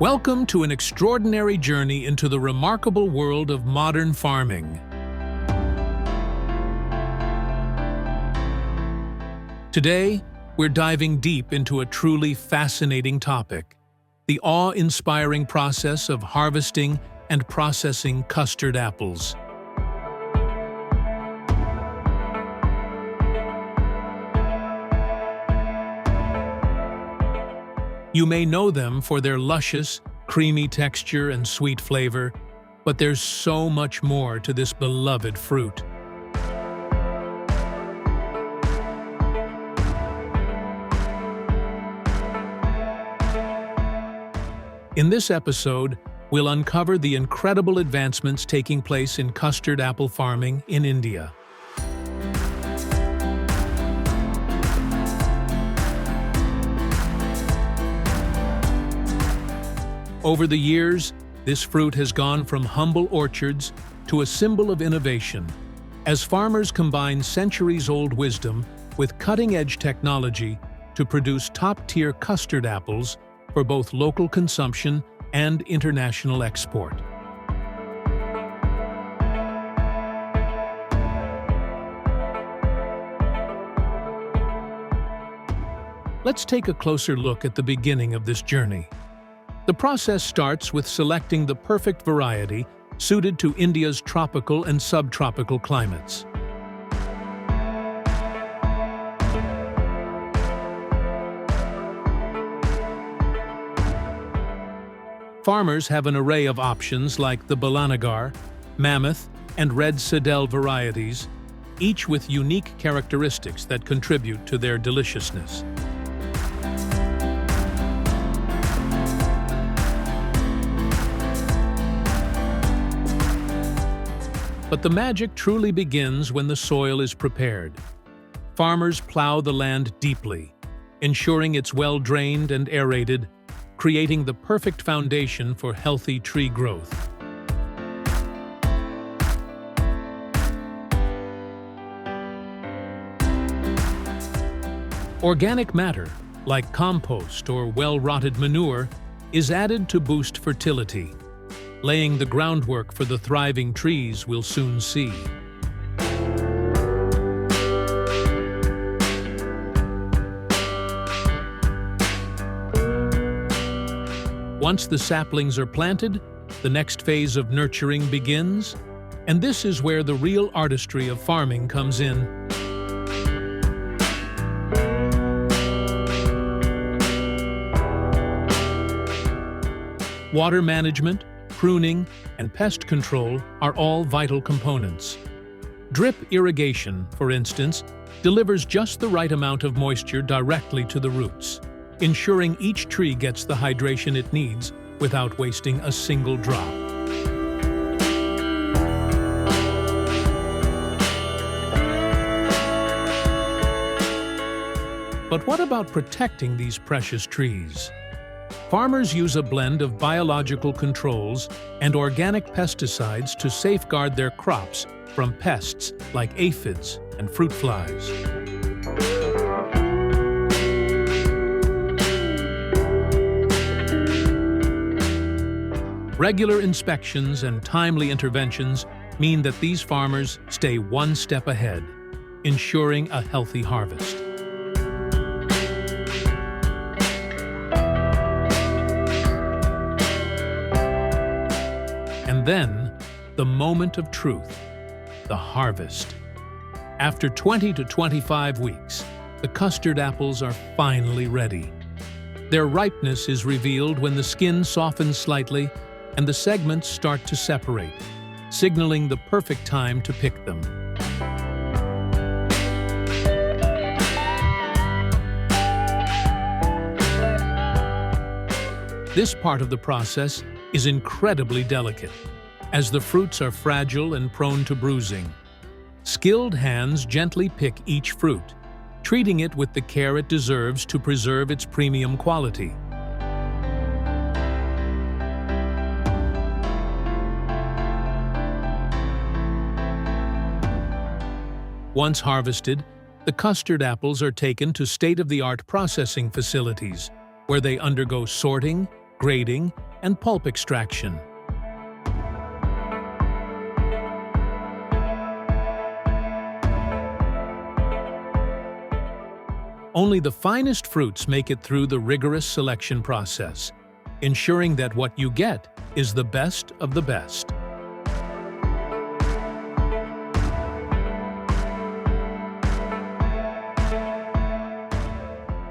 Welcome to an extraordinary journey into the remarkable world of modern farming. Today, we're diving deep into a truly fascinating topic: the awe-inspiring process of harvesting and processing custard apples. You may know them for their luscious, creamy texture and sweet flavor, but there's so much more to this beloved fruit. In this episode, we'll uncover the incredible advancements taking place in custard apple farming in India. Over the years, this fruit has gone from humble orchards to a symbol of innovation, as farmers combine centuries-old wisdom with cutting-edge technology to produce top-tier custard apples for both local consumption and international export. Let's take a closer look at the beginning of this journey. The process starts with selecting the perfect variety suited to India's tropical and subtropical climates. Farmers have an array of options like the Balanagar, Mammoth, and Red Sedel varieties, each with unique characteristics that contribute to their deliciousness. But the magic truly begins when the soil is prepared. Farmers plow the land deeply, ensuring it's well-drained and aerated, creating the perfect foundation for healthy tree growth. Organic matter, like compost or well-rotted manure, is added to boost fertility, laying the groundwork for the thriving trees we'll soon see. Once the saplings are planted, the next phase of nurturing begins, and this is where the real artistry of farming comes in. Water management, pruning, and pest control are all vital components. Drip irrigation, for instance, delivers just the right amount of moisture directly to the roots, ensuring each tree gets the hydration it needs without wasting a single drop. But what about protecting these precious trees? Farmers use a blend of biological controls and organic pesticides to safeguard their crops from pests like aphids and fruit flies. Regular inspections and timely interventions mean that these farmers stay one step ahead, ensuring a healthy harvest. And then, the moment of truth, the harvest. After 20 to 25 weeks, the custard apples are finally ready. Their ripeness is revealed when the skin softens slightly and the segments start to separate, signaling the perfect time to pick them. This part of the process is incredibly delicate, as the fruits are fragile and prone to bruising. Skilled hands gently pick each fruit, treating it with the care it deserves to preserve its premium quality. Once harvested, the custard apples are taken to state-of-the-art processing facilities, where they undergo sorting, grading, and pulp extraction. Only the finest fruits make it through the rigorous selection process, ensuring that what you get is the best of the best.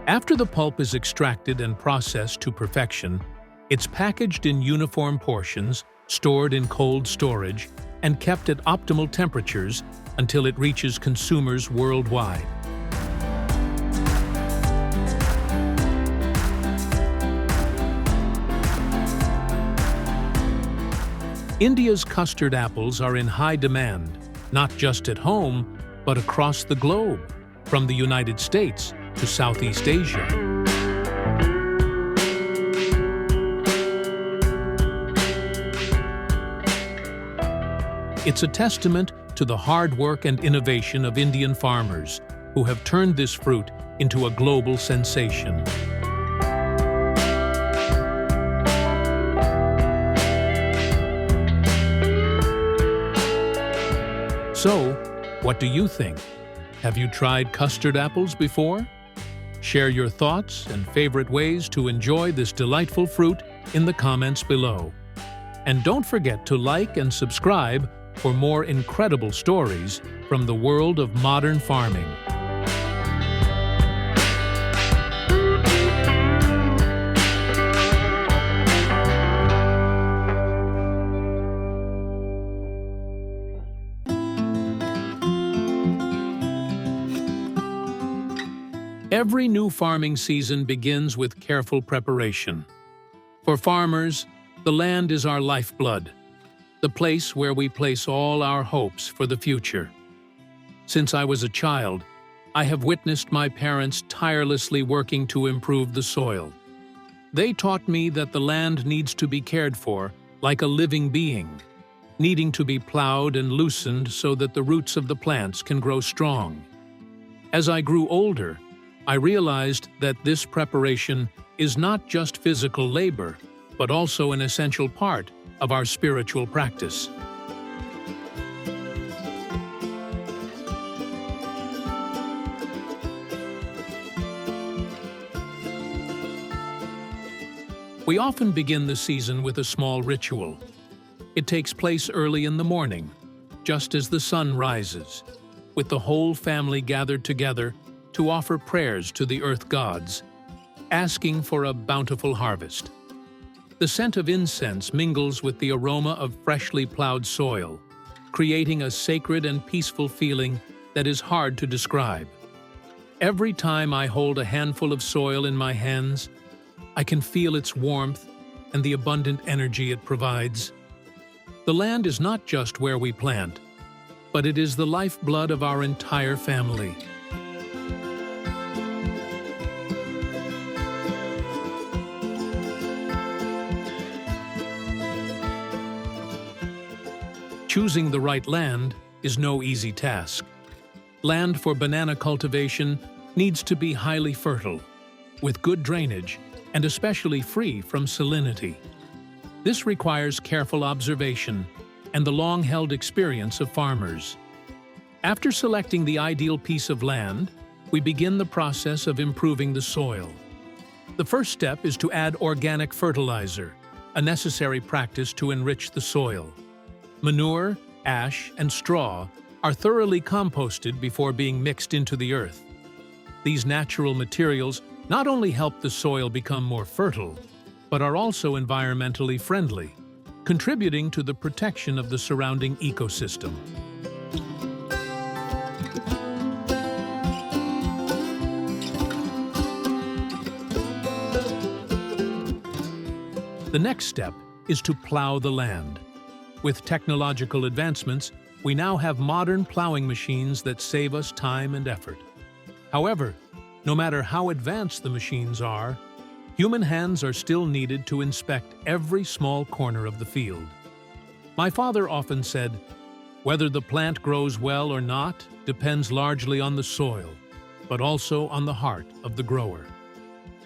After the pulp is extracted and processed to perfection, it's packaged in uniform portions, stored in cold storage, and kept at optimal temperatures until it reaches consumers worldwide. India's custard apples are in high demand, not just at home, but across the globe, from the United States to Southeast Asia. It's a testament to the hard work and innovation of Indian farmers, who have turned this fruit into a global sensation. So, what do you think? Have you tried custard apples before? Share your thoughts and favorite ways to enjoy this delightful fruit in the comments below. And don't forget to like and subscribe for more incredible stories from the world of modern farming. Every new farming season begins with careful preparation. For farmers, the land is our lifeblood, the place where we place all our hopes for the future. Since I was a child, I have witnessed my parents tirelessly working to improve the soil. They taught me that the land needs to be cared for like a living being, needing to be plowed and loosened so that the roots of the plants can grow strong. As I grew older, I realized that this preparation is not just physical labor, but also an essential part of our spiritual practice. We often begin the season with a small ritual. It takes place early in the morning, just as the sun rises, with the whole family gathered together to offer prayers to the earth gods, asking for a bountiful harvest. The scent of incense mingles with the aroma of freshly plowed soil, creating a sacred and peaceful feeling that is hard to describe. Every time I hold a handful of soil in my hands, I can feel its warmth and the abundant energy it provides. The land is not just where we plant, but it is the lifeblood of our entire family. Choosing the right land is no easy task. Land for banana cultivation needs to be highly fertile, with good drainage, and especially free from salinity. This requires careful observation and the long-held experience of farmers. After selecting the ideal piece of land, we begin the process of improving the soil. The first step is to add organic fertilizer, a necessary practice to enrich the soil. Manure, ash, and straw are thoroughly composted before being mixed into the earth. These natural materials not only help the soil become more fertile, but are also environmentally friendly, contributing to the protection of the surrounding ecosystem. The next step is to plow the land. With technological advancements, we now have modern plowing machines that save us time and effort. However, no matter how advanced the machines are, human hands are still needed to inspect every small corner of the field. My father often said, "Whether the plant grows well or not depends largely on the soil, but also on the heart of the grower."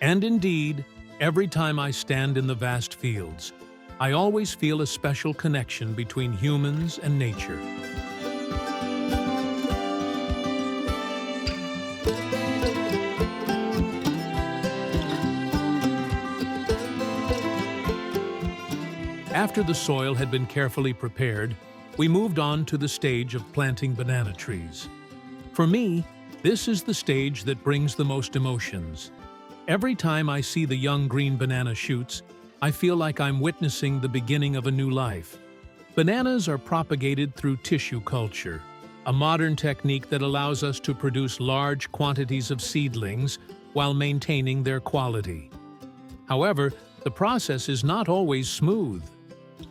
And indeed, Every time I stand in the vast fields, I always feel a special connection between humans and nature. After the soil had been carefully prepared, we moved on to the stage of planting banana trees. For me, this is the stage that brings the most emotions. Every time I see the young green banana shoots, I feel like I'm witnessing the beginning of a new life. Bananas are propagated through tissue culture, a modern technique that allows us to produce large quantities of seedlings while maintaining their quality. However, the process is not always smooth.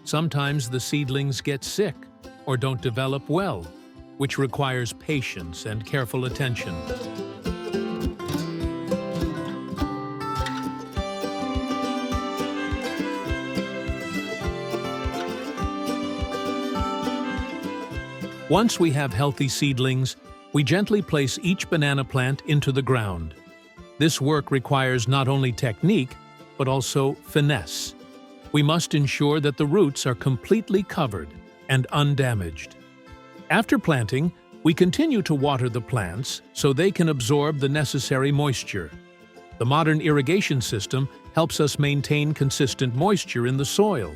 Sometimes the seedlings get sick or don't develop well, which requires patience and careful attention. Once we have healthy seedlings, we gently place each banana plant into the ground. This work requires not only technique, but also finesse. We must ensure that the roots are completely covered and undamaged. After planting, we continue to water the plants so they can absorb the necessary moisture. The modern irrigation system helps us maintain consistent moisture in the soil,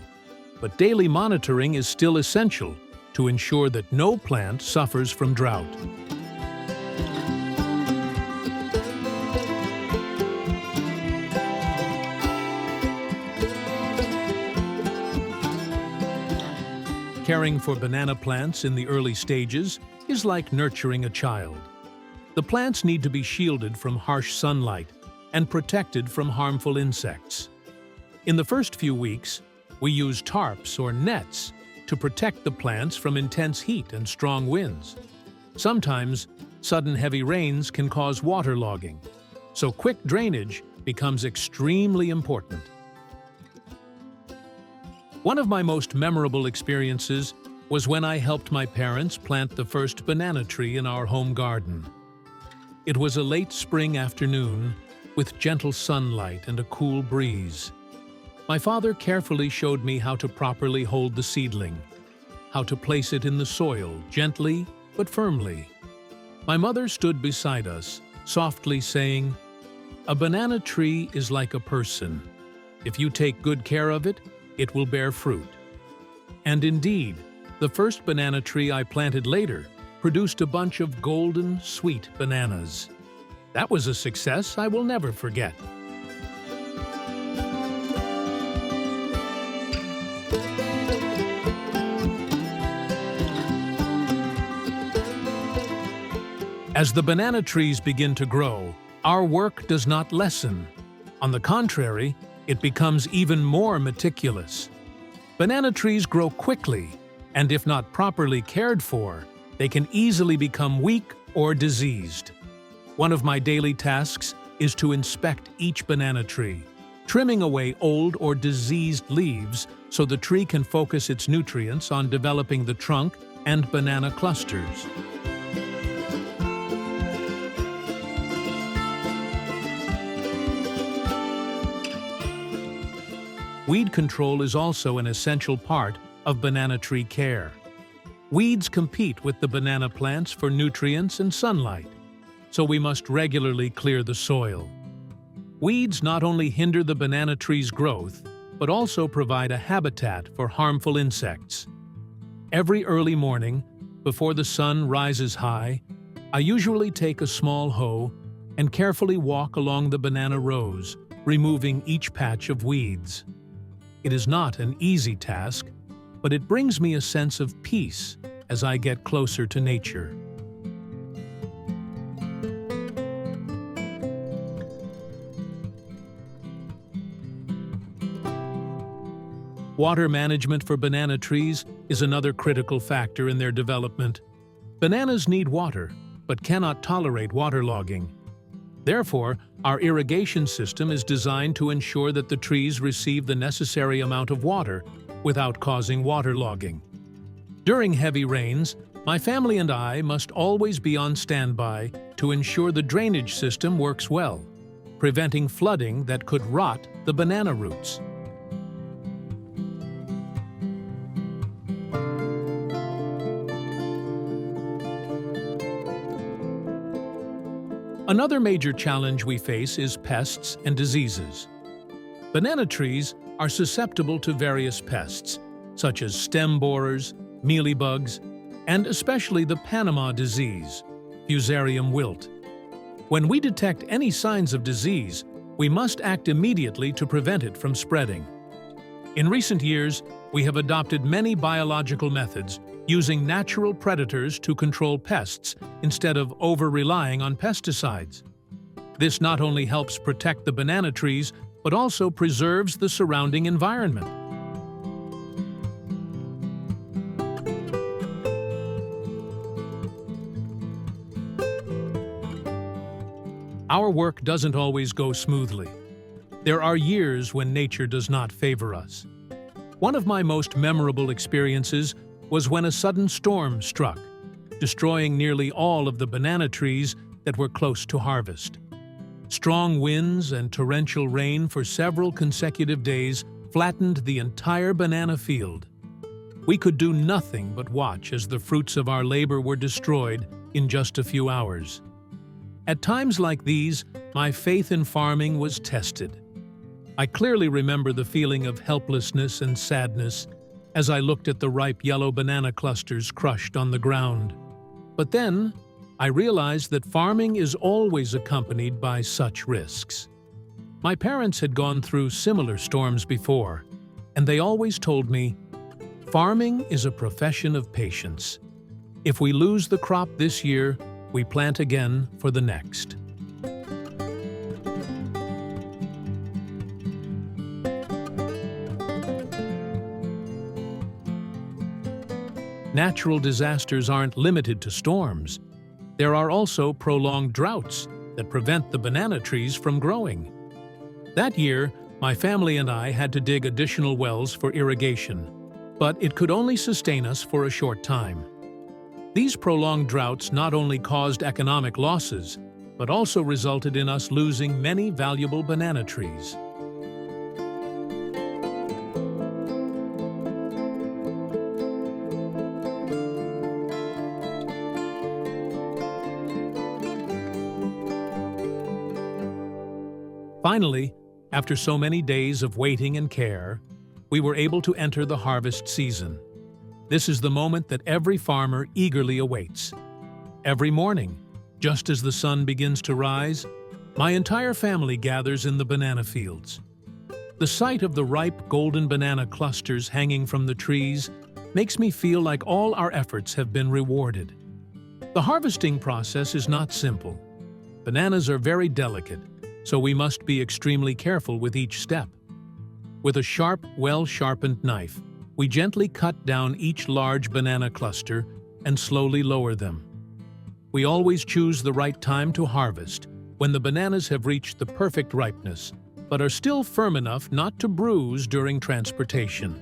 but daily monitoring is still essential to ensure that no plant suffers from drought. Caring for banana plants in the early stages is like nurturing a child. The plants need to be shielded from harsh sunlight and protected from harmful insects. In the first few weeks, we use tarps or nets to protect the plants from intense heat and strong winds. Sometimes, sudden heavy rains can cause waterlogging, so quick drainage becomes extremely important. One of my most memorable experiences was when I helped my parents plant the first banana tree in our home garden. It was a late spring afternoon with gentle sunlight and a cool breeze. My father carefully showed me how to properly hold the seedling, how to place it in the soil gently but firmly. My mother stood beside us, softly saying, "A banana tree is like a person. If you take good care of it, it will bear fruit." And indeed, the first banana tree I planted later produced a bunch of golden, sweet bananas. That was a success I will never forget. As the banana trees begin to grow, our work does not lessen. On the contrary, it becomes even more meticulous. Banana trees grow quickly, and if not properly cared for, they can easily become weak or diseased. One of my daily tasks is to inspect each banana tree, trimming away old or diseased leaves so the tree can focus its nutrients on developing the trunk and banana clusters. Weed control is also an essential part of banana tree care. Weeds compete with the banana plants for nutrients and sunlight, so we must regularly clear the soil. Weeds not only hinder the banana tree's growth, but also provide a habitat for harmful insects. Every early morning, before the sun rises high, I usually take a small hoe and carefully walk along the banana rows, removing each patch of weeds. It is not an easy task, but it brings me a sense of peace as I get closer to nature. Water management for banana trees is another critical factor in their development. Bananas need water, but cannot tolerate waterlogging. Therefore, our irrigation system is designed to ensure that the trees receive the necessary amount of water without causing waterlogging. During heavy rains, my family and I must always be on standby to ensure the drainage system works well, preventing flooding that could rot the banana roots. Another major challenge we face is pests and diseases. Banana trees are susceptible to various pests, such as stem borers, mealybugs, and especially the Panama disease, Fusarium wilt. When we detect any signs of disease, we must act immediately to prevent it from spreading. In recent years, we have adopted many biological methods using natural predators to control pests instead of over-relying on pesticides. This not only helps protect the banana trees, but also preserves the surrounding environment. Our work doesn't always go smoothly. There are years when nature does not favor us. One of my most memorable experiences was when a sudden storm struck, destroying nearly all of the banana trees that were close to harvest. Strong winds and torrential rain for several consecutive days flattened the entire banana field. We could do nothing but watch as the fruits of our labor were destroyed in just a few hours. At times like these, my faith in farming was tested. I clearly remember the feeling of helplessness and sadness as I looked at the ripe yellow banana clusters crushed on the ground. But then, I realized that farming is always accompanied by such risks. My parents had gone through similar storms before, and they always told me, "Farming is a profession of patience. If we lose the crop this year, we plant again for the next." Natural disasters aren't limited to storms. There are also prolonged droughts that prevent the banana trees from growing. That year, my family and I had to dig additional wells for irrigation, but it could only sustain us for a short time. These prolonged droughts not only caused economic losses, but also resulted in us losing many valuable banana trees. Finally, after so many days of waiting and care, we were able to enter the harvest season. This is the moment that every farmer eagerly awaits. Every morning, just as the sun begins to rise, my entire family gathers in the banana fields. The sight of the ripe golden banana clusters hanging from the trees makes me feel like all our efforts have been rewarded. The harvesting process is not simple. Bananas are very delicate, so we must be extremely careful with each step. With a sharp, well-sharpened knife, we gently cut down each large banana cluster and slowly lower them. We always choose the right time to harvest, when the bananas have reached the perfect ripeness, but are still firm enough not to bruise during transportation.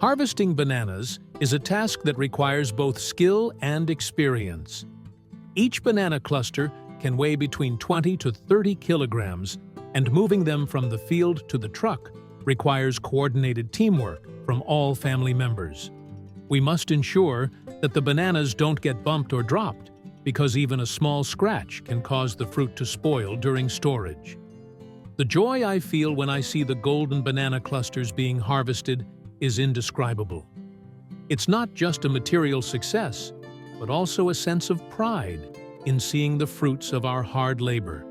Harvesting bananas is a task that requires both skill and experience. Each banana cluster can weigh between 20 to 30 kilograms, and moving them from the field to the truck requires coordinated teamwork from all family members. We must ensure that the bananas don't get bumped or dropped, because even a small scratch can cause the fruit to spoil during storage. The joy I feel when I see the golden banana clusters being harvested is indescribable. It's not just a material success, but also a sense of pride in seeing the fruits of our hard labor.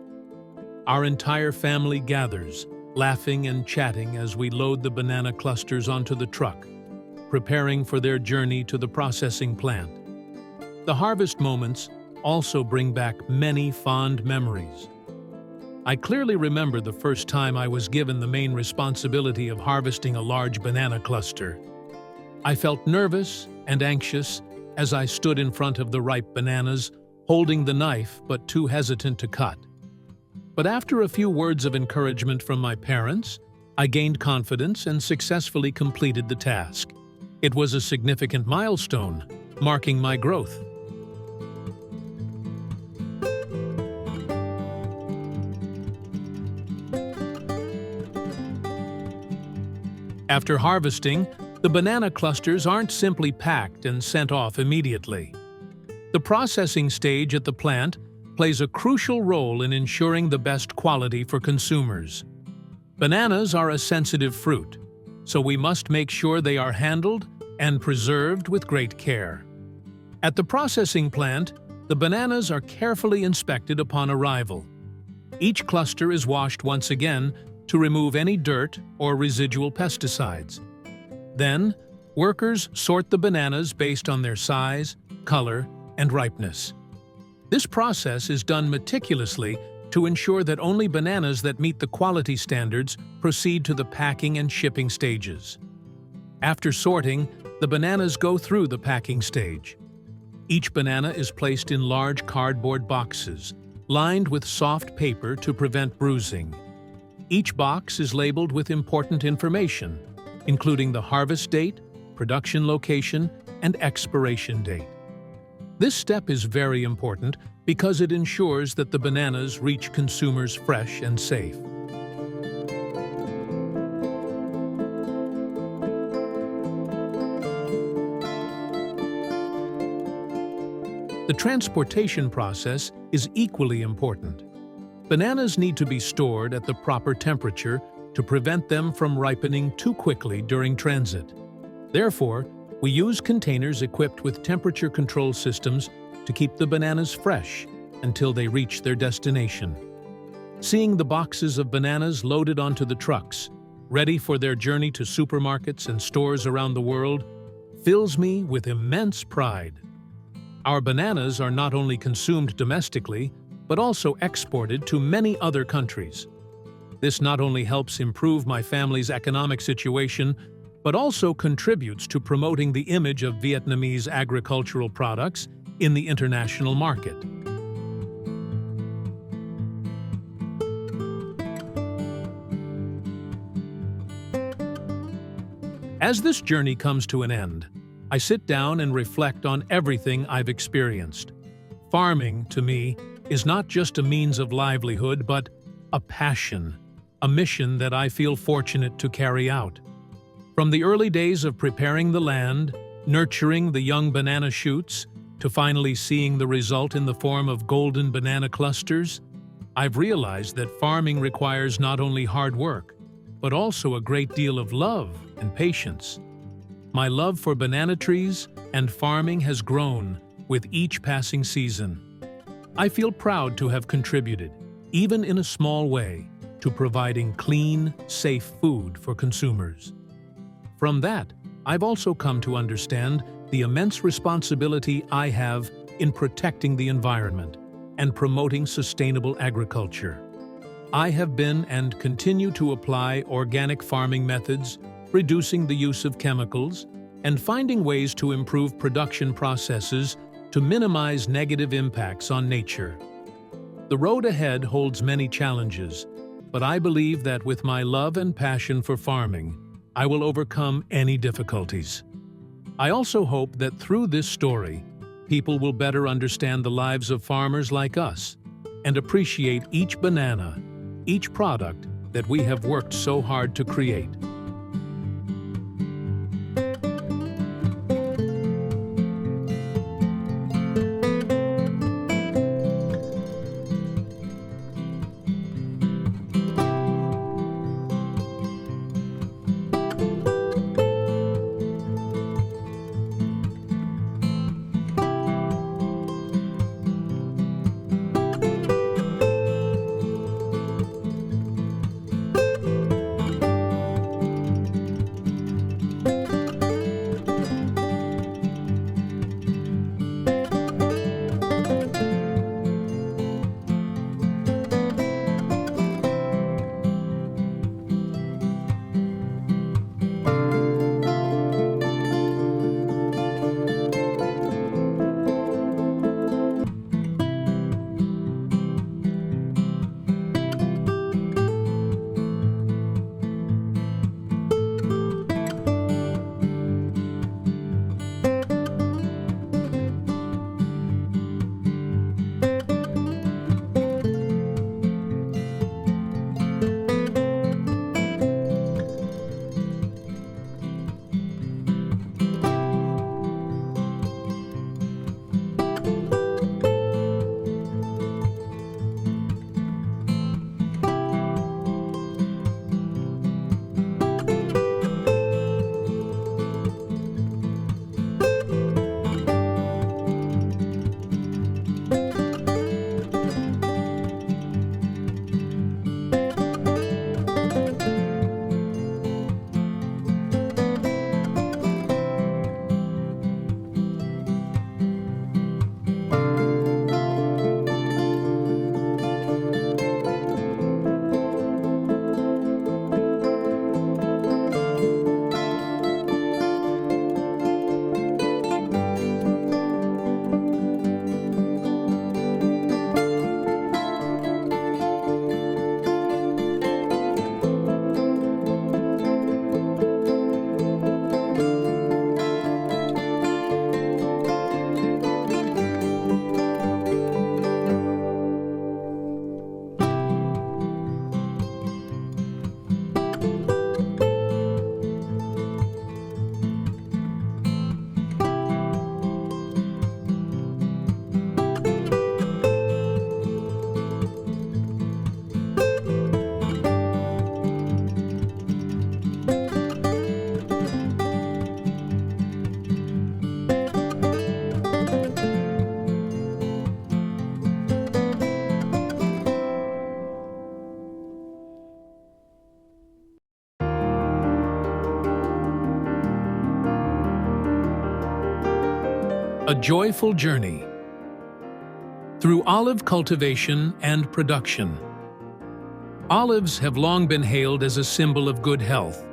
Our entire family gathers, laughing and chatting as we load the banana clusters onto the truck, preparing for their journey to the processing plant. The harvest moments also bring back many fond memories. I clearly remember the first time I was given the main responsibility of harvesting a large banana cluster. I felt nervous and anxious as I stood in front of the ripe bananas, holding the knife but too hesitant to cut. But after a few words of encouragement from my parents, I gained confidence and successfully completed the task. It was a significant milestone, marking my growth. After harvesting, the banana clusters aren't simply packed and sent off immediately. The processing stage at the plant plays a crucial role in ensuring the best quality for consumers. Bananas are a sensitive fruit, so we must make sure they are handled and preserved with great care. At the processing plant, the bananas are carefully inspected upon arrival. Each cluster is washed once again to remove any dirt or residual pesticides. Then, workers sort the bananas based on their size, color, and ripeness. This process is done meticulously to ensure that only bananas that meet the quality standards proceed to the packing and shipping stages. After sorting, the bananas go through the packing stage. Each banana is placed in large cardboard boxes, lined with soft paper to prevent bruising. Each box is labeled with important information, including the harvest date, production location, and expiration date. This step is very important because it ensures that the bananas reach consumers fresh and safe. The transportation process is equally important. Bananas need to be stored at the proper temperature to prevent them from ripening too quickly during transit. Therefore, we use containers equipped with temperature control systems to keep the bananas fresh until they reach their destination. Seeing the boxes of bananas loaded onto the trucks, ready for their journey to supermarkets and stores around the world, fills me with immense pride. Our bananas are not only consumed domestically, but also exported to many other countries. This not only helps improve my family's economic situation, but also contributes to promoting the image of Vietnamese agricultural products in the international market. As this journey comes to an end, I sit down and reflect on everything I've experienced. Farming, to me, is not just a means of livelihood, but a passion, a mission that I feel fortunate to carry out. From the early days of preparing the land, nurturing the young banana shoots, to finally seeing the result in the form of golden banana clusters, I've realized that farming requires not only hard work, but also a great deal of love and patience. My love for banana trees and farming has grown with each passing season. I feel proud to have contributed, even in a small way, to providing clean, safe food for consumers. From that, I've also come to understand the immense responsibility I have in protecting the environment and promoting sustainable agriculture. I have been and continue to apply organic farming methods, reducing the use of chemicals, and finding ways to improve production processes to minimize negative impacts on nature. The road ahead holds many challenges, but I believe that with my love and passion for farming, I will overcome any difficulties. I also hope that through this story, people will better understand the lives of farmers like us and appreciate each banana, each product that we have worked so hard to create. A joyful journey through olive cultivation and production. Olives have long been hailed as a symbol of good health,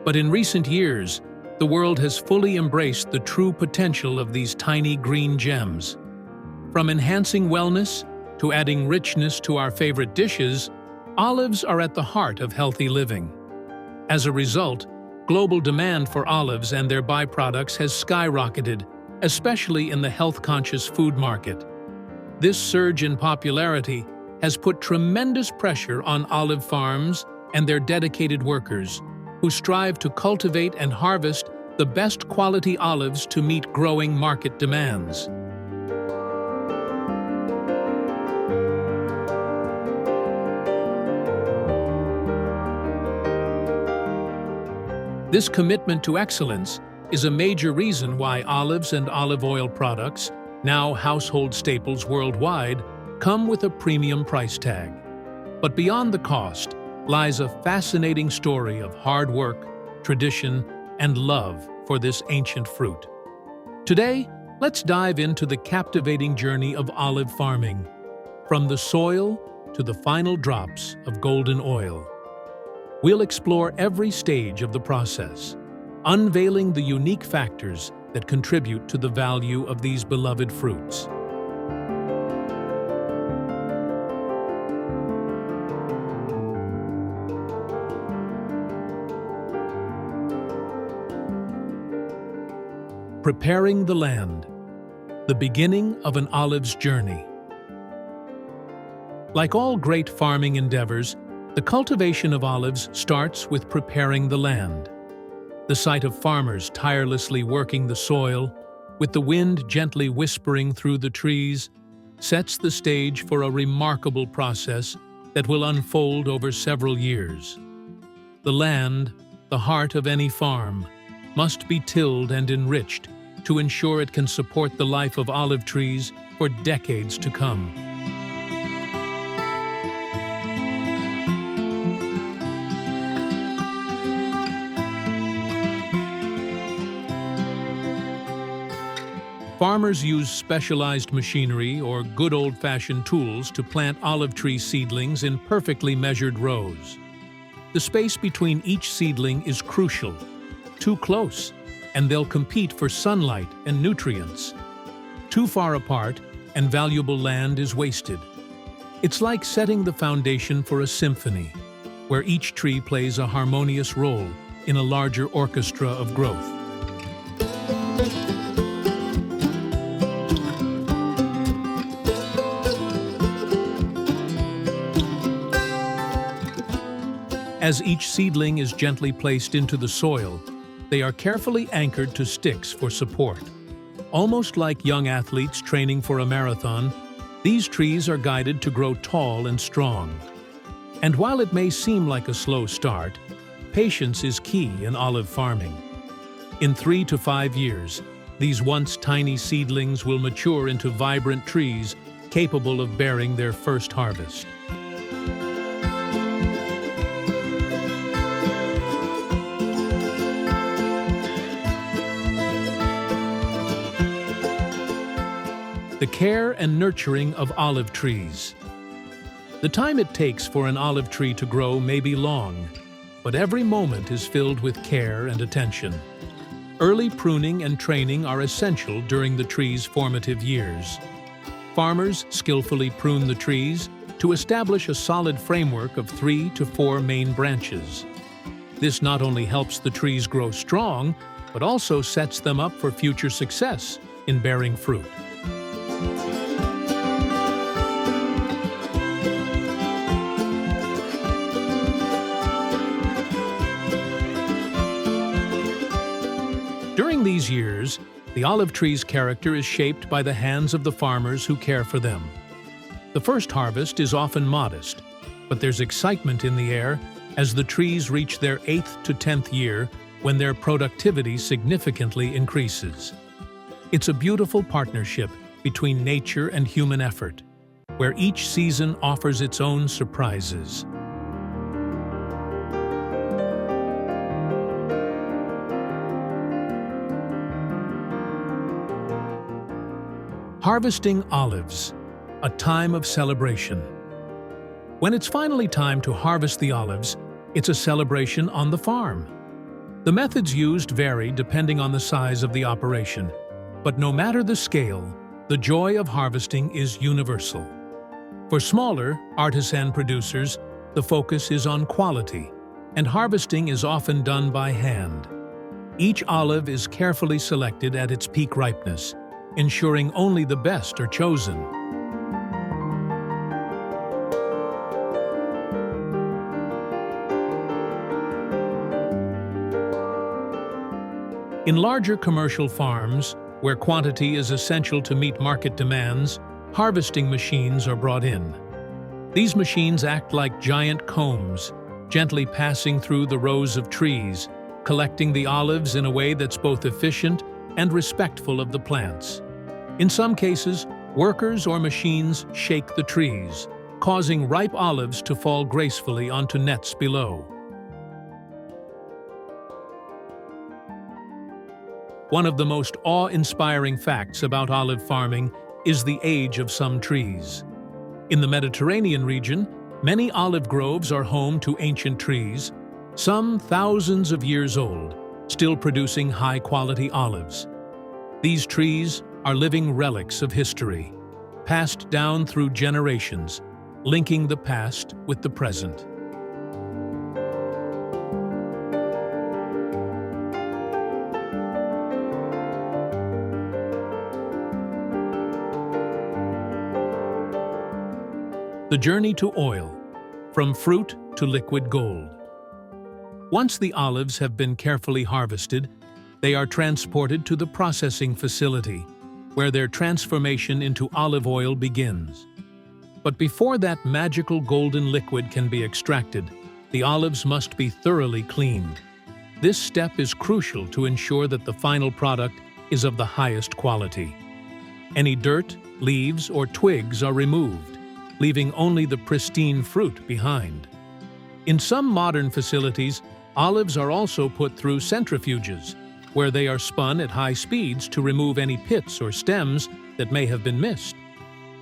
but in recent years, the world has fully embraced the true potential of these tiny green gems. From enhancing wellness to adding richness to our favorite dishes, olives are at the heart of healthy living. As a result, global demand for olives and their byproducts has skyrocketed, especially in the health-conscious food market. This surge in popularity has put tremendous pressure on olive farms and their dedicated workers, who strive to cultivate and harvest the best quality olives to meet growing market demands. This commitment to excellence is a major reason why olives and olive oil products, now household staples worldwide, come with a premium price tag. But beyond the cost lies a fascinating story of hard work, tradition, and love for this ancient fruit. Today, let's dive into the captivating journey of olive farming, from the soil to the final drops of golden oil. We'll explore every stage of the process, unveiling the unique factors that contribute to the value of these beloved fruits. Preparing the land, the beginning of an olive's journey. Like all great farming endeavors, the cultivation of olives starts with preparing the land. The sight of farmers tirelessly working the soil, with the wind gently whispering through the trees, sets the stage for a remarkable process that will unfold over several years. The land, the heart of any farm, must be tilled and enriched to ensure it can support the life of olive trees for decades to come. Farmers use specialized machinery or good old-fashioned tools to plant olive tree seedlings in perfectly measured rows. The space between each seedling is crucial. Too close, and they'll compete for sunlight and nutrients. Too far apart, and valuable land is wasted. It's like setting the foundation for a symphony, where each tree plays a harmonious role in a larger orchestra of growth. As each seedling is gently placed into the soil, they are carefully anchored to sticks for support. Almost like young athletes training for a marathon, these trees are guided to grow tall and strong. And while it may seem like a slow start, patience is key in olive farming. In 3 to 5 years, these once tiny seedlings will mature into vibrant trees capable of bearing their first harvest. The care and nurturing of olive trees. The time it takes for an olive tree to grow may be long, but every moment is filled with care and attention. Early pruning and training are essential during the tree's formative years. Farmers skillfully prune the trees to establish a solid framework of 3 to 4 main branches. This not only helps the trees grow strong, but also sets them up for future success in bearing fruit. During these years, the olive tree's character is shaped by the hands of the farmers who care for them. The first harvest is often modest, but there's excitement in the air as the trees reach their 8th to 10th year, when their productivity significantly increases. It's a beautiful partnership between nature and human effort, where each season offers its own surprises. Harvesting olives, a time of celebration. When it's finally time to harvest the olives, it's a celebration on the farm. The methods used vary depending on the size of the operation, but no matter the scale, the joy of harvesting is universal. For smaller, artisan producers, the focus is on quality, and harvesting is often done by hand. Each olive is carefully selected at its peak ripeness, ensuring only the best are chosen. In larger commercial farms, where quantity is essential to meet market demands, harvesting machines are brought in. These machines act like giant combs, gently passing through the rows of trees, collecting the olives in a way that's both efficient and respectful of the plants. In some cases, workers or machines shake the trees, causing ripe olives to fall gracefully onto nets below. One of the most awe-inspiring facts about olive farming is the age of some trees. In the Mediterranean region, many olive groves are home to ancient trees, some thousands of years old, still producing high-quality olives. These trees are living relics of history, passed down through generations, linking the past with the present. The journey to oil, from fruit to liquid gold. Once the olives have been carefully harvested, they are transported to the processing facility, where their transformation into olive oil begins. But before that magical golden liquid can be extracted, the olives must be thoroughly cleaned. This step is crucial to ensure that the final product is of the highest quality. Any dirt, leaves, or twigs are removed, leaving only the pristine fruit behind. In some modern facilities, olives are also put through centrifuges, where they are spun at high speeds to remove any pits or stems that may have been missed.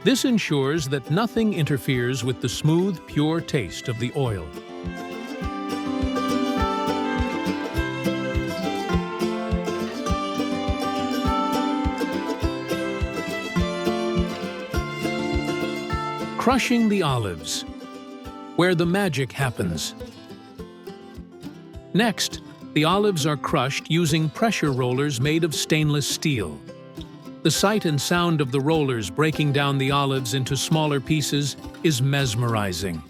This ensures that nothing interferes with the smooth, pure taste of the oil. Crushing the olives, where the magic happens. Next, the olives are crushed using pressure rollers made of stainless steel. The sight and sound of the rollers breaking down the olives into smaller pieces is mesmerizing.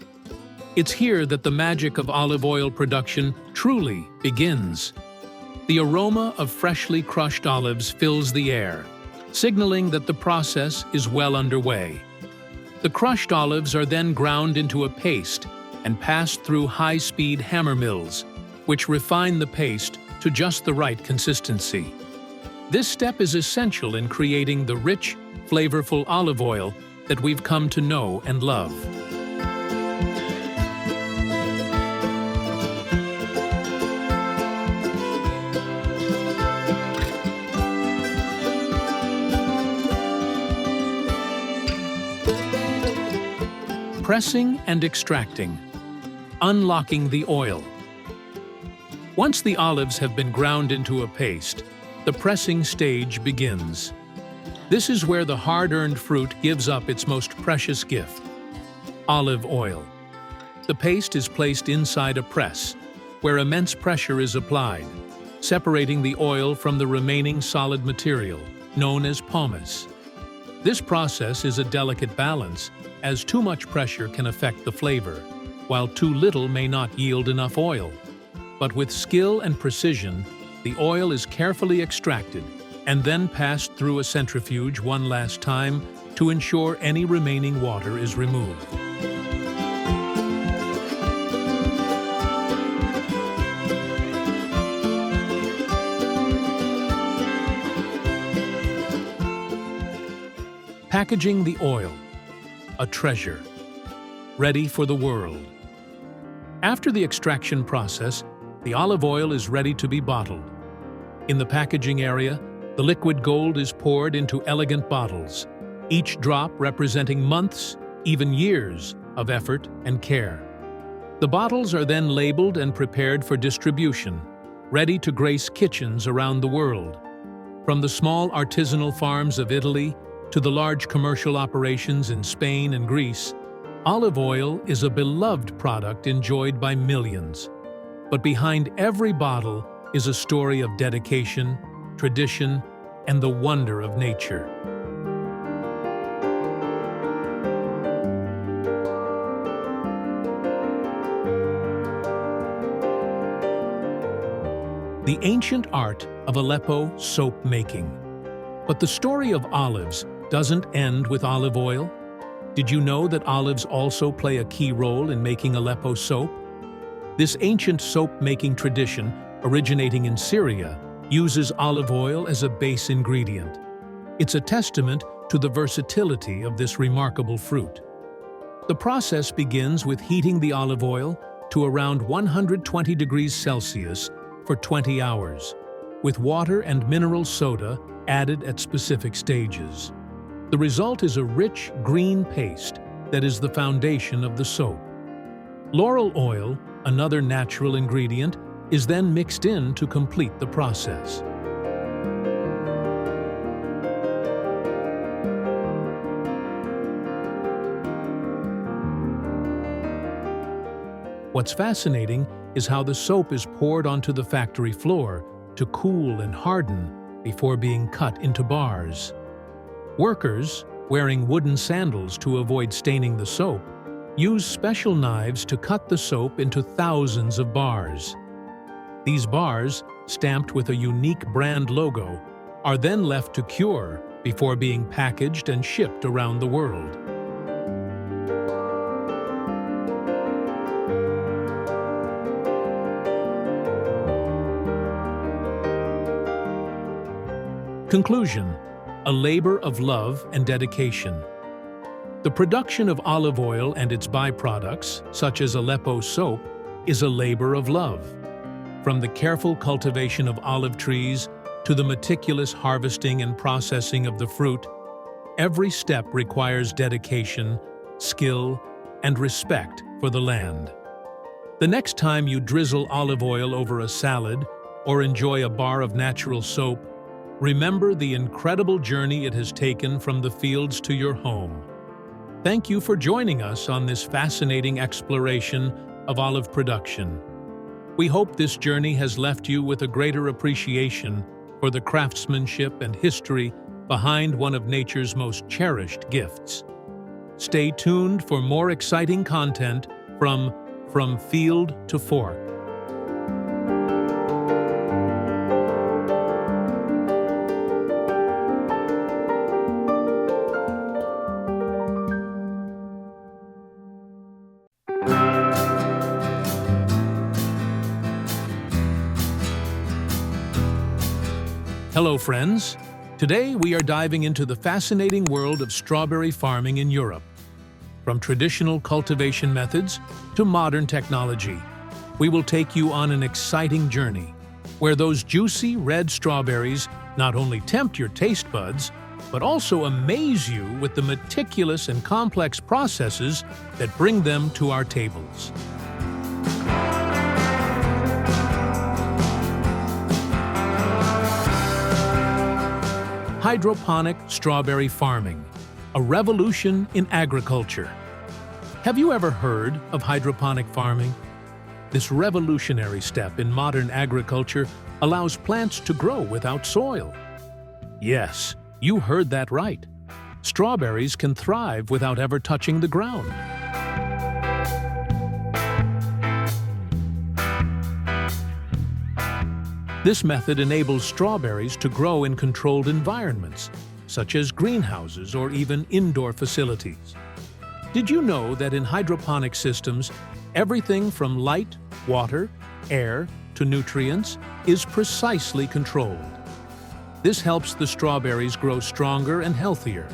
It's here that the magic of olive oil production truly begins. The aroma of freshly crushed olives fills the air, signaling that the process is well underway. The crushed olives are then ground into a paste and passed through high-speed hammer mills, which refine the paste to just the right consistency. This step is essential in creating the rich, flavorful olive oil that we've come to know and love. Pressing and extracting, unlocking the oil. Once the olives have been ground into a paste, the pressing stage begins. This is where the hard-earned fruit gives up its most precious gift, olive oil. The paste is placed inside a press, where immense pressure is applied, separating the oil from the remaining solid material, known as pomace. This process is a delicate balance, as too much pressure can affect the flavor, while too little may not yield enough oil. But with skill and precision, the oil is carefully extracted and then passed through a centrifuge one last time to ensure any remaining water is removed. Packaging the oil, a treasure, ready for the world. After the extraction process, the olive oil is ready to be bottled. In the packaging area, the liquid gold is poured into elegant bottles, each drop representing months, even years, of effort and care. The bottles are then labeled and prepared for distribution, ready to grace kitchens around the world. From the small artisanal farms of Italy to the large commercial operations in Spain and Greece, olive oil is a beloved product enjoyed by millions. But behind every bottle is a story of dedication, tradition, and the wonder of nature. The ancient art of Aleppo soap making. But the story of olives doesn't end with olive oil. Did you know that olives also play a key role in making Aleppo soap? This ancient soap-making tradition, originating in Syria, uses olive oil as a base ingredient. It's a testament to the versatility of this remarkable fruit. The process begins with heating the olive oil to around 120 degrees Celsius for 20 hours, with water and mineral soda added at specific stages. The result is a rich, green paste that is the foundation of the soap. Laurel oil, another natural ingredient, is then mixed in to complete the process. What's fascinating is how the soap is poured onto the factory floor to cool and harden before being cut into bars. Workers, wearing wooden sandals to avoid staining the soap, use special knives to cut the soap into thousands of bars. These bars, stamped with a unique brand logo, are then left to cure before being packaged and shipped around the world. Conclusion: a labor of love and dedication. The production of olive oil and its byproducts, such as Aleppo soap, is a labor of love. From the careful cultivation of olive trees to the meticulous harvesting and processing of the fruit, every step requires dedication, skill, and respect for the land. The next time you drizzle olive oil over a salad or enjoy a bar of natural soap, remember the incredible journey it has taken from the fields to your home. Thank you for joining us on this fascinating exploration of olive production. We hope this journey has left you with a greater appreciation for the craftsmanship and history behind one of nature's most cherished gifts. Stay tuned for more exciting content from Field to Fork. Hello friends! Today we are diving into the fascinating world of strawberry farming in Europe. From traditional cultivation methods to modern technology, we will take you on an exciting journey, where those juicy red strawberries not only tempt your taste buds, but also amaze you with the meticulous and complex processes that bring them to our tables. Hydroponic strawberry farming, a revolution in agriculture. Have you ever heard of hydroponic farming? This revolutionary step in modern agriculture allows plants to grow without soil. Yes, you heard that right. Strawberries can thrive without ever touching the ground. This method enables strawberries to grow in controlled environments, such as greenhouses or even indoor facilities. Did you know that in hydroponic systems, everything from light, water, air, to nutrients is precisely controlled? This helps the strawberries grow stronger and healthier,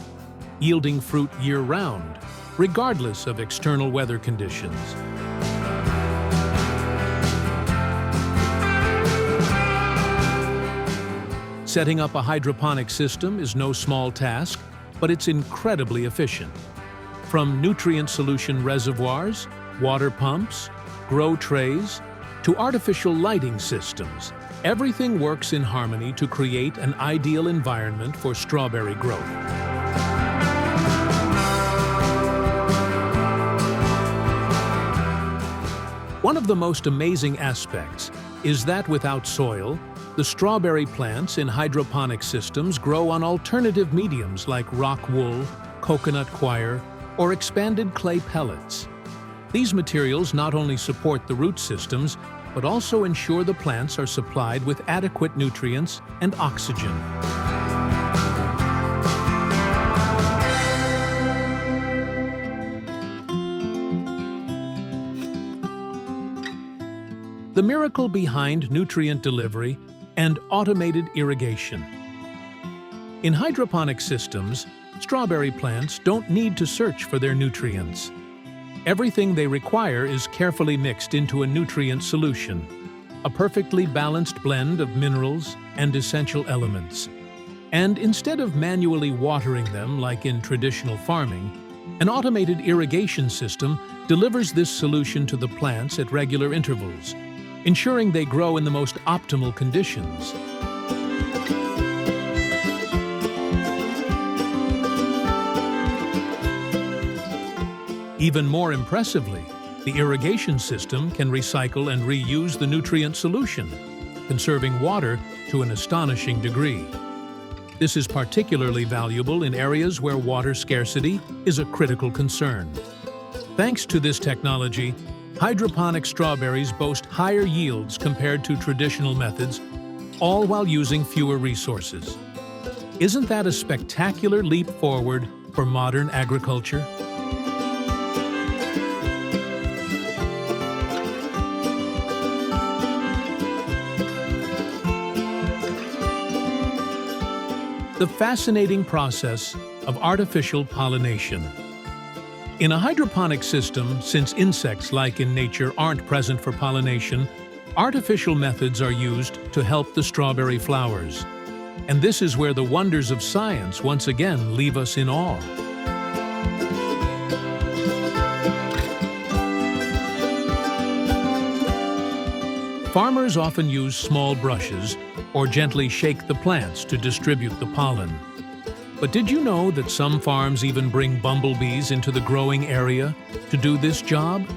yielding fruit year-round, regardless of external weather conditions. Setting up a hydroponic system is no small task, but it's incredibly efficient. From nutrient solution reservoirs, water pumps, grow trays, to artificial lighting systems, everything works in harmony to create an ideal environment for strawberry growth. One of the most amazing aspects is that without soil, the strawberry plants in hydroponic systems grow on alternative mediums like rock wool, coconut coir, or expanded clay pellets. These materials not only support the root systems, but also ensure the plants are supplied with adequate nutrients and oxygen. The miracle behind nutrient delivery and automated irrigation. In hydroponic systems, strawberry plants don't need to search for their nutrients. Everything they require is carefully mixed into a nutrient solution, a perfectly balanced blend of minerals and essential elements. And instead of manually watering them like in traditional farming, an automated irrigation system delivers this solution to the plants at regular intervals, ensuring they grow in the most optimal conditions. Even more impressively, the irrigation system can recycle and reuse the nutrient solution, conserving water to an astonishing degree. This is particularly valuable in areas where water scarcity is a critical concern. Thanks to this technology, hydroponic strawberries boast higher yields compared to traditional methods, all while using fewer resources. Isn't that a spectacular leap forward for modern agriculture? The fascinating process of artificial pollination. In a hydroponic system, since insects like in nature aren't present for pollination, artificial methods are used to help the strawberry flowers. And this is where the wonders of science once again leave us in awe. Farmers often use small brushes or gently shake the plants to distribute the pollen. But did you know that some farms even bring bumblebees into the growing area to do this job?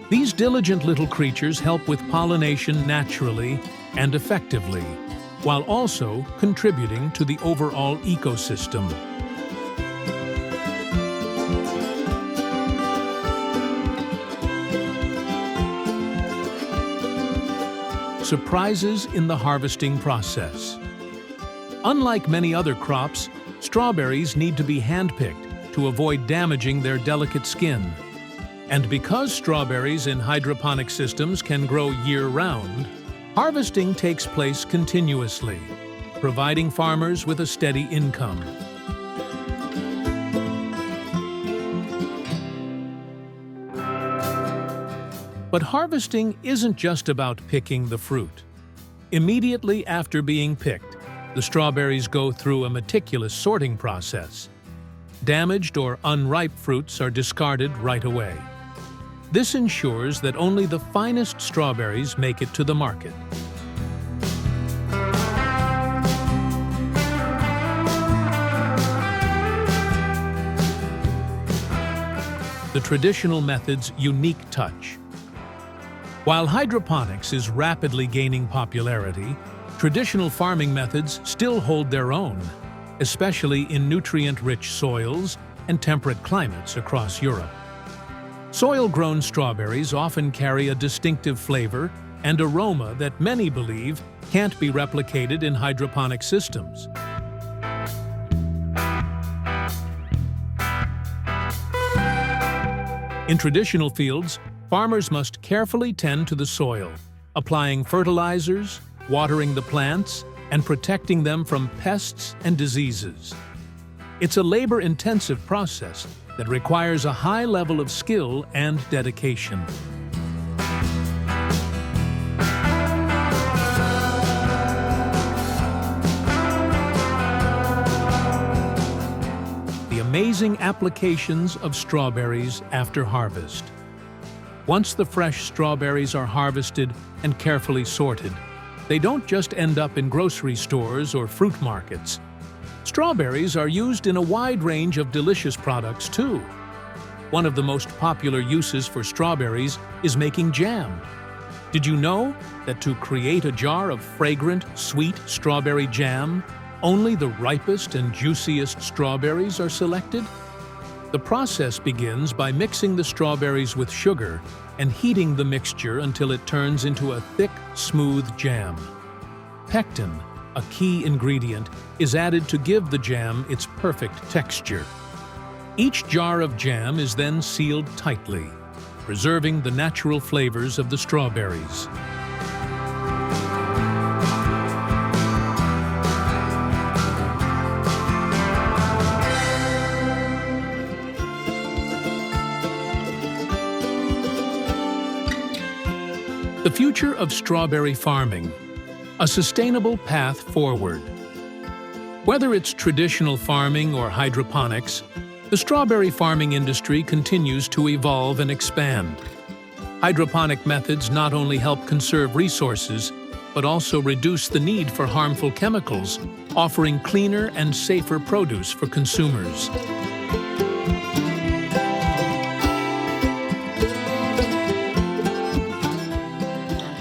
These diligent little creatures help with pollination naturally and effectively, while also contributing to the overall ecosystem. Surprises in the harvesting process. Unlike many other crops, strawberries need to be handpicked to avoid damaging their delicate skin. And because strawberries in hydroponic systems can grow year-round, harvesting takes place continuously, providing farmers with a steady income. But harvesting isn't just about picking the fruit. Immediately after being picked, the strawberries go through a meticulous sorting process. Damaged or unripe fruits are discarded right away. This ensures that only the finest strawberries make it to the market. The traditional method's unique touch. While hydroponics is rapidly gaining popularity, traditional farming methods still hold their own, especially in nutrient-rich soils and temperate climates across Europe. Soil-grown strawberries often carry a distinctive flavor and aroma that many believe can't be replicated in hydroponic systems. In traditional fields, farmers must carefully tend to the soil, applying fertilizers, watering the plants, and protecting them from pests and diseases. It's a labor-intensive process that requires a high level of skill and dedication. amazing applications of strawberries after harvest. Once the fresh strawberries are harvested and carefully sorted, they don't just end up in grocery stores or fruit markets. Strawberries are used in a wide range of delicious products too. One of the most popular uses for strawberries is making jam. Did you know that to create a jar of fragrant, sweet strawberry jam, only the ripest and juiciest strawberries are selected? The process begins by mixing the strawberries with sugar and heating the mixture until it turns into a thick, smooth jam. Pectin, a key ingredient, is added to give the jam its perfect texture. Each jar of jam is then sealed tightly, preserving the natural flavors of the strawberries. The future of strawberry farming, a sustainable path forward. Whether it's traditional farming or hydroponics, the strawberry farming industry continues to evolve and expand. Hydroponic methods not only help conserve resources, but also reduce the need for harmful chemicals, offering cleaner and safer produce for consumers.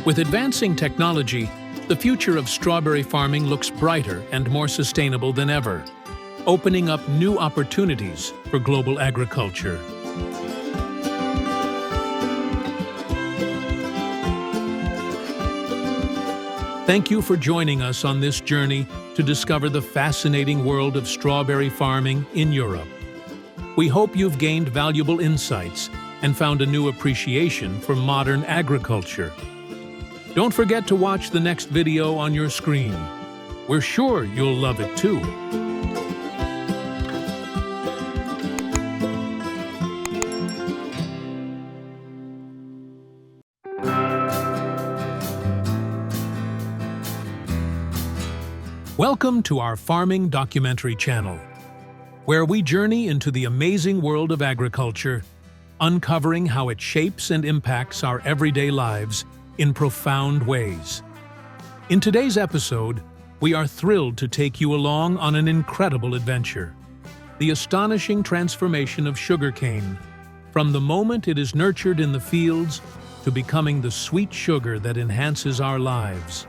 With advancing technology, the future of strawberry farming looks brighter and more sustainable than ever, opening up new opportunities for global agriculture. Thank you for joining us on this journey to discover the fascinating world of strawberry farming in Europe. We hope you've gained valuable insights and found a new appreciation for modern agriculture. Don't forget to watch the next video on your screen. We're sure you'll love it too. Welcome to our farming documentary channel, where we journey into the amazing world of agriculture, uncovering how it shapes and impacts our everyday lives in profound ways. In today's episode, we are thrilled to take you along on an incredible adventure: the astonishing transformation of sugarcane, from the moment it is nurtured in the fields to becoming the sweet sugar that enhances our lives.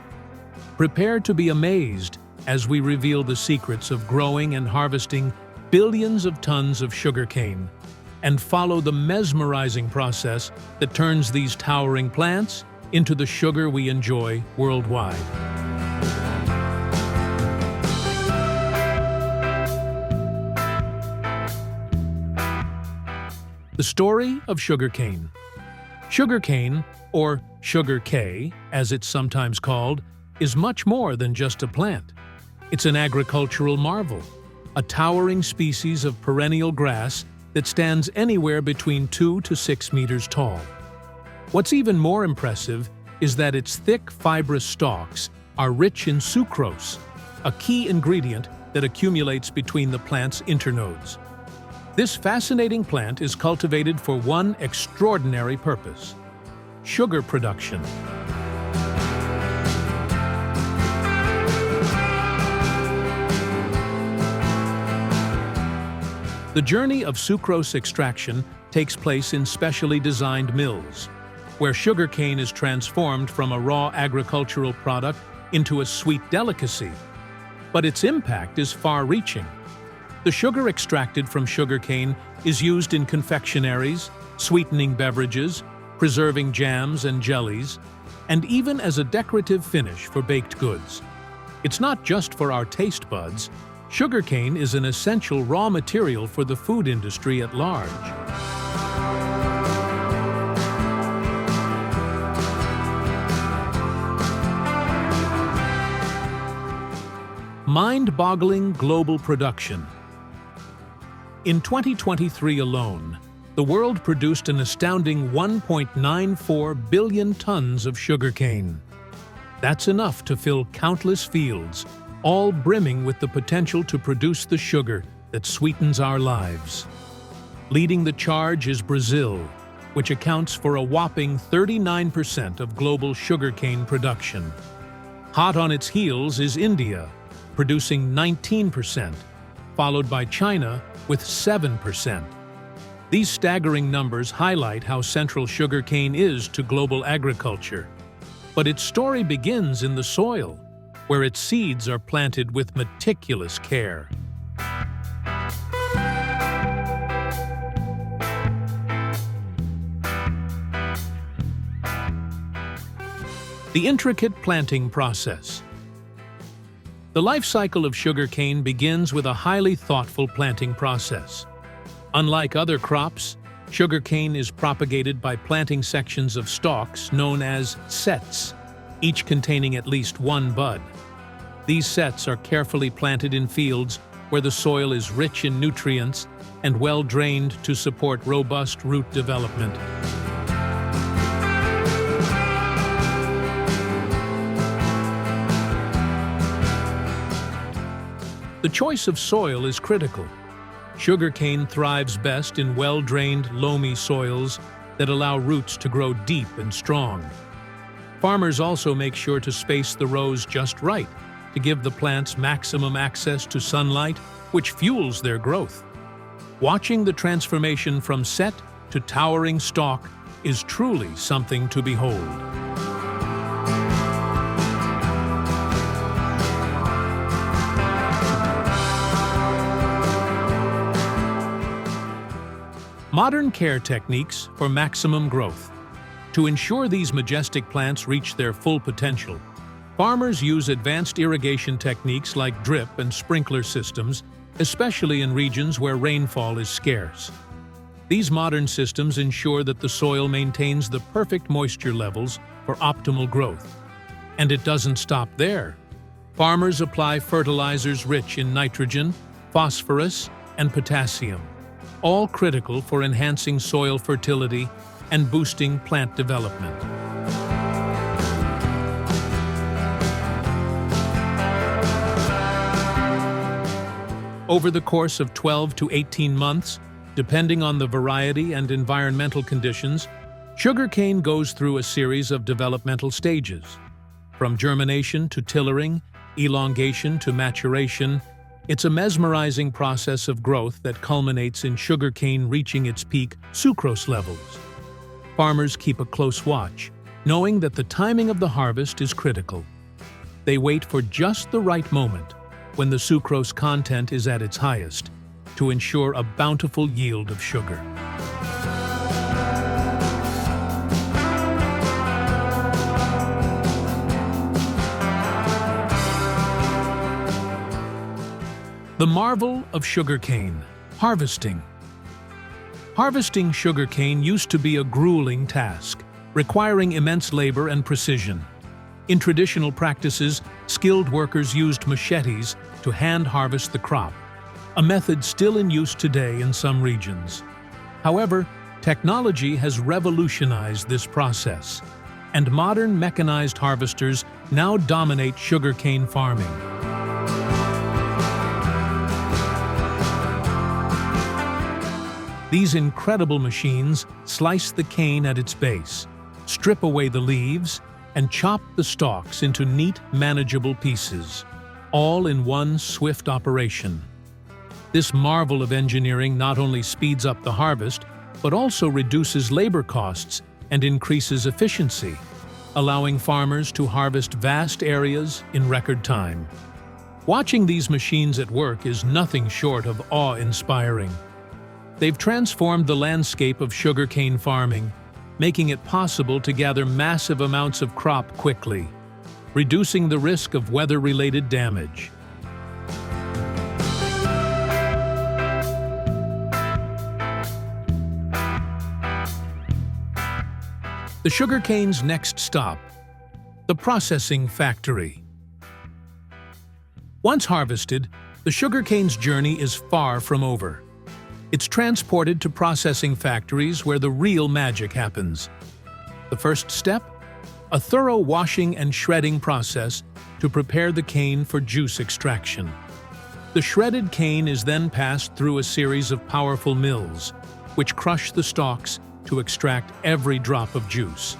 Prepare to be amazed as we reveal the secrets of growing and harvesting billions of tons of sugarcane, and follow the mesmerizing process that turns these towering plants into the sugar we enjoy worldwide. The story of sugarcane. Sugarcane, or sugar cane, as it's sometimes called, is much more than just a plant. It's an agricultural marvel, a towering species of perennial grass that stands anywhere between 2 to 6 meters tall. What's even more impressive is that its thick, fibrous stalks are rich in sucrose, a key ingredient that accumulates between the plant's internodes. This fascinating plant is cultivated for one extraordinary purpose: sugar production. The journey of sucrose extraction takes place in specially designed mills, where sugarcane is transformed from a raw agricultural product into a sweet delicacy. But its impact is far-reaching. The sugar extracted from sugarcane is used in confectionaries, sweetening beverages, preserving jams and jellies, and even as a decorative finish for baked goods. It's not just for our taste buds. Sugarcane is an essential raw material for the food industry at large. Mind-boggling global production. In 2023 alone, the world produced an astounding 1.94 billion tons of sugarcane. That's enough to fill countless fields, all brimming with the potential to produce the sugar that sweetens our lives. Leading the charge is Brazil, which accounts for a whopping 39% of global sugarcane production. Hot on its heels is India, producing 19%, followed by China with 7%. These staggering numbers highlight how central sugarcane is to global agriculture. But its story begins in the soil, where its seeds are planted with meticulous care. The intricate planting process. The life cycle of sugarcane begins with a highly thoughtful planting process. Unlike other crops, sugarcane is propagated by planting sections of stalks known as sets, each containing at least one bud. These sets are carefully planted in fields where the soil is rich in nutrients and well drained to support robust root development. The choice of soil is critical. Sugarcane thrives best in well-drained, loamy soils that allow roots to grow deep and strong. Farmers also make sure to space the rows just right to give the plants maximum access to sunlight, which fuels their growth. Watching the transformation from set to towering stalk is truly something to behold. Modern care techniques for maximum growth. To ensure these majestic plants reach their full potential, farmers use advanced irrigation techniques like drip and sprinkler systems, especially in regions where rainfall is scarce. These modern systems ensure that the soil maintains the perfect moisture levels for optimal growth. And it doesn't stop there. Farmers apply fertilizers rich in nitrogen, phosphorus, and potassium, all critical for enhancing soil fertility and boosting plant development. Over the course of 12 to 18 months, depending on the variety and environmental conditions, sugarcane goes through a series of developmental stages. From germination to tillering, elongation to maturation, it's a mesmerizing process of growth that culminates in sugarcane reaching its peak sucrose levels. Farmers keep a close watch, knowing that the timing of the harvest is critical. They wait for just the right moment, when the sucrose content is at its highest, to ensure a bountiful yield of sugar. The marvel of sugarcane, harvesting. Harvesting sugarcane used to be a grueling task, requiring immense labor and precision. In traditional practices, skilled workers used machetes to hand harvest the crop, a method still in use today in some regions. However, technology has revolutionized this process, and modern mechanized harvesters now dominate sugarcane farming. These incredible machines slice the cane at its base, strip away the leaves, and chop the stalks into neat, manageable pieces, all in one swift operation. This marvel of engineering not only speeds up the harvest, but also reduces labor costs and increases efficiency, allowing farmers to harvest vast areas in record time. Watching these machines at work is nothing short of awe-inspiring. They've transformed the landscape of sugarcane farming, making it possible to gather massive amounts of crop quickly, reducing the risk of weather-related damage. The sugarcane's next stop, the processing factory. Once harvested, the sugarcane's journey is far from over. It's transported to processing factories where the real magic happens. The first step? A thorough washing and shredding process to prepare the cane for juice extraction. The shredded cane is then passed through a series of powerful mills, which crush the stalks to extract every drop of juice.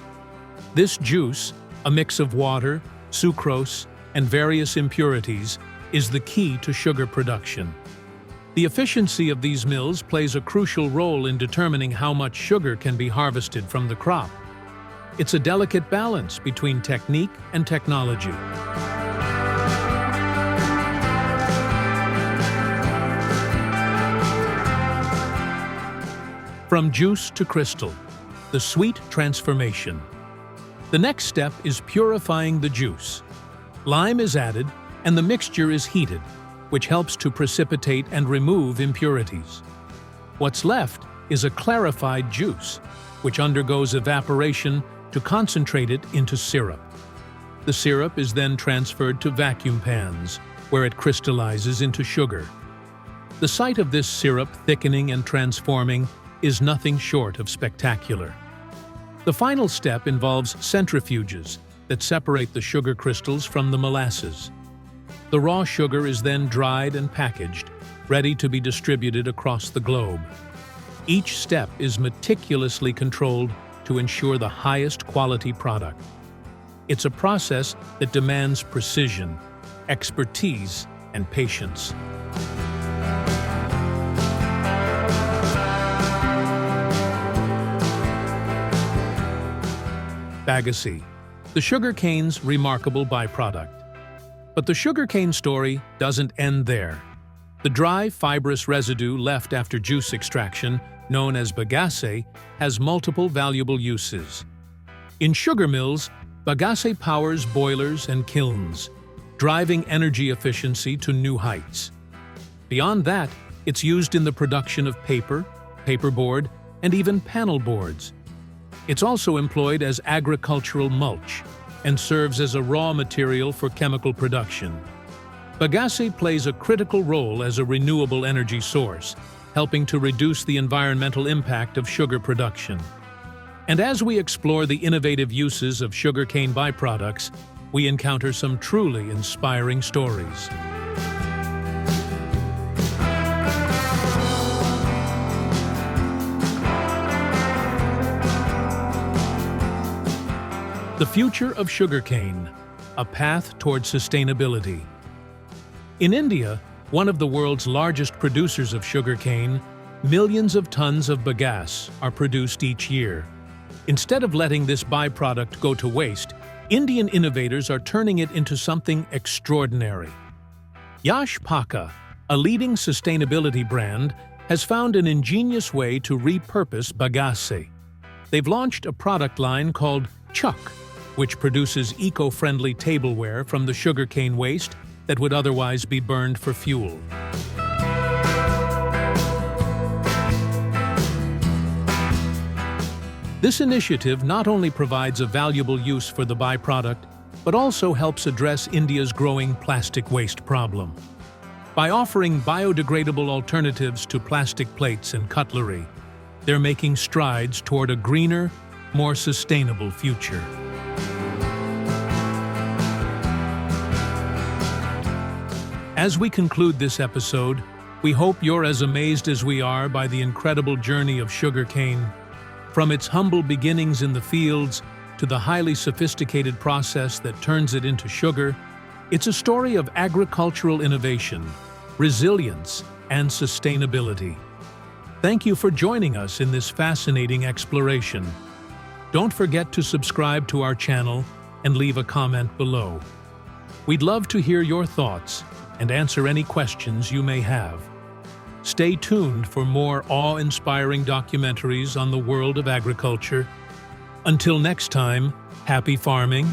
This juice, a mix of water, sucrose, and various impurities, is the key to sugar production. The efficiency of these mills plays a crucial role in determining how much sugar can be harvested from the crop. It's a delicate balance between technique and technology. From juice to crystal, the sweet transformation. The next step is purifying the juice. Lime is added, and the mixture is heated, which helps to precipitate and remove impurities. What's left is a clarified juice, which undergoes evaporation to concentrate it into syrup. The syrup is then transferred to vacuum pans, where it crystallizes into sugar. The sight of this syrup thickening and transforming is nothing short of spectacular. The final step involves centrifuges that separate the sugar crystals from the molasses. The raw sugar is then dried and packaged, ready to be distributed across the globe. Each step is meticulously controlled to ensure the highest quality product. It's a process that demands precision, expertise, and patience. Bagasse, the sugarcane's remarkable byproduct. But the sugarcane story doesn't end there. The dry, fibrous residue left after juice extraction, known as bagasse, has multiple valuable uses. In sugar mills, bagasse powers boilers and kilns, driving energy efficiency to new heights. Beyond that, it's used in the production of paper, paperboard, and even panel boards. It's also employed as agricultural mulch and serves as a raw material for chemical production. Bagasse plays a critical role as a renewable energy source, helping to reduce the environmental impact of sugar production. And as we explore the innovative uses of sugarcane byproducts, we encounter some truly inspiring stories. The future of sugarcane, a path towards sustainability. In India, one of the world's largest producers of sugarcane, millions of tons of bagasse are produced each year. Instead of letting this byproduct go to waste, Indian innovators are turning it into something extraordinary. Yash Paka, a leading sustainability brand, has found an ingenious way to repurpose bagasse. They've launched a product line called Chuck, which produces eco-friendly tableware from the sugarcane waste that would otherwise be burned for fuel. This initiative not only provides a valuable use for the byproduct, but also helps address India's growing plastic waste problem. By offering biodegradable alternatives to plastic plates and cutlery, they're making strides toward a greener, more sustainable future. As we conclude this episode, we hope you're as amazed as we are by the incredible journey of sugarcane. From its humble beginnings in the fields to the highly sophisticated process that turns it into sugar, it's a story of agricultural innovation, resilience, and sustainability. Thank you for joining us in this fascinating exploration. Don't forget to subscribe to our channel and leave a comment below. We'd love to hear your thoughts and answer any questions you may have. Stay tuned for more awe-inspiring documentaries on the world of agriculture. Until next time, happy farming